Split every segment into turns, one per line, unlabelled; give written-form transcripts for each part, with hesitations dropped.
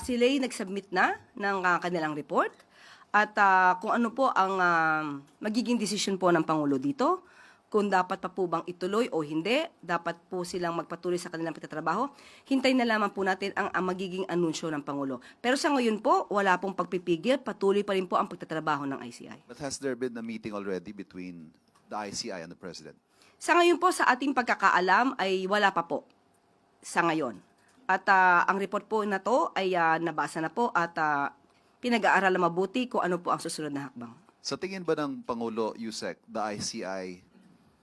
Sila'y nag-submit na ng kanilang report at kung ano po ang magiging desisyon po ng Pangulo dito, kung dapat pa po bang ituloy o hindi, dapat po silang magpatuloy sa kanilang pagtatrabaho. Hintayin na lamang po natin ang magiging anunsyo ng Pangulo. Pero sa ngayon po, wala pong pagpipigil, patuloy pa rin po ang pagtatrabaho ng ICI.
But has there been a meeting already between the ICI and the President?
Sa ngayon po, sa ating pagkakaalam ay wala pa po sa ngayon. At ang report po na to ay nabasa na po at pinag-aaralan mabuti kung ano po ang susunod na hakbang.
Sa tingin ba ng Pangulo, Yusek, the ICI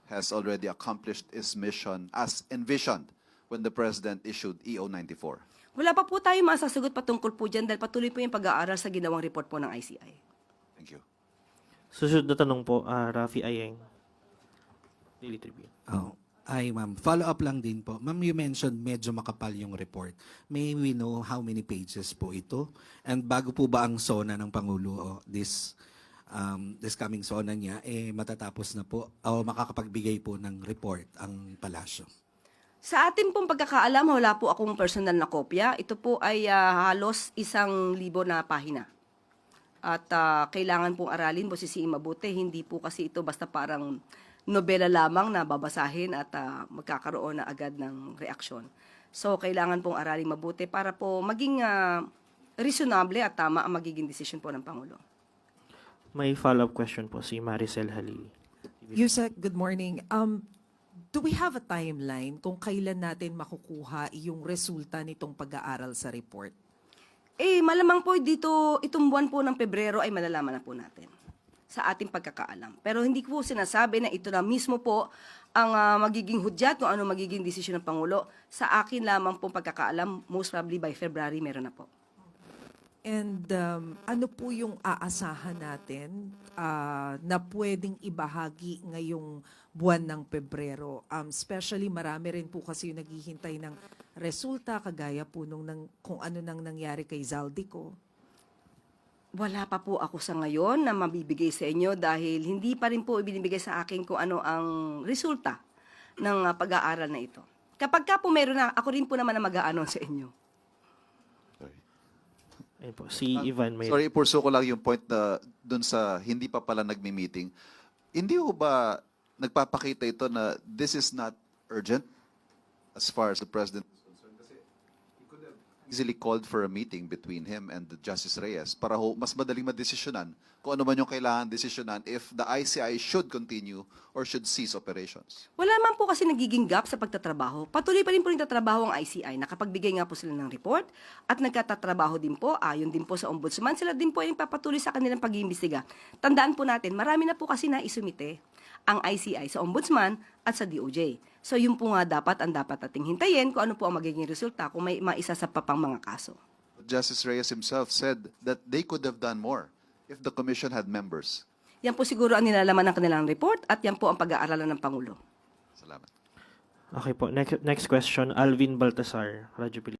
has already accomplished its mission as envisioned when the President issued EO 94?
Wala pa po tayo masasagot patungkol po dyan dahil patuloy po yung pag-aaral sa ginawang report po ng ICI.
Thank you.
Susunod na tanong po, Rafi Ayeng, Daily Tribune.
Ay, ma'am. Follow up lang din po. Ma'am, you mentioned medyo makapal yung report. May we know how many pages po ito? And bago po ba ang SONA ng Pangulo this coming SONA niya, matatapos na po o makakapagbigay po ng report ang palasyo?
Sa atin pong pagkakaalam, wala po akong personal na kopya. Ito po ay halos 1,000 na pahina. At kailangan pong aralin, busisiin mabuti. Hindi po kasi ito basta parang nobela lamang na babasahin at magkakaroon na agad ng reaksyon. So, kailangan pong aralin mabuti para po maging reasonable at tama ang magiging desisyon po ng Pangulo.
May follow-up question po si Maricel Halili.
Yusek, good morning. Do we have a timeline kung kailan natin makukuha yung resulta nitong pag-aaral sa report?
Malamang po dito, itong buwan po ng Pebrero ay malalaman na po natin sa ating pagkakaalam. Pero hindi ko sinasabi na ito na mismo po ang magiging hudyat kung ano magiging desisyon ng Pangulo. Sa akin lamang po pagkakaalam, most probably by February meron na po.
And ano po yung aasahan natin na pwedeng ibahagi ngayong buwan ng Pebrero? Especially marami rin po kasi yung naghihintay ng resulta kagaya po kung ano nang nangyari kay Zaldico.
Wala pa po ako sa ngayon na mabibigay sa inyo dahil hindi pa rin po ibinibigay sa akin kung ano ang resulta ng pag-aaral na ito. Kapag ka po meron na, ako rin po naman na mag-aanon sa inyo.
Ayun po, si Ivan may...
Sorry, ipurso ko lang yung point na dun sa hindi pa pala nagmi-meeting. Hindi ho ba nagpapakita ito na this is not urgent as far as the President is concerned? Kasi he could have easily called for a meeting between him and the Justice Reyes para ho mas madaling madesisyonan kung ano man yung kailangan desisyonan if the ICI should continue or should cease operations.
Wala man po kasi nagiging gap sa pagtatrabaho. Patuloy pa rin po nagtatrabaho ang ICI. Nakapagbigay nga po sila ng report at nagkatatrabaho din po. Ayon din po sa Ombudsman, sila din po ay papatuloy sa kanilang pag-iimbestiga. Tandaan po natin, marami na po kasi naisumite ang ICI sa Ombudsman at sa DOJ. So yun po nga ang dapat nating hintayin kung ano po ang magiging resulta kung may maisa sa papang mga kaso.
Justice Reyes himself said that they could have done more if the commission had members.
Yan po siguro ang nilalaman ng kanilang report at yan po ang pag-aaralan ng Pangulo.
Salamat.
Okay po, next question, Alvin Baltasar, Radyo Pilipinas.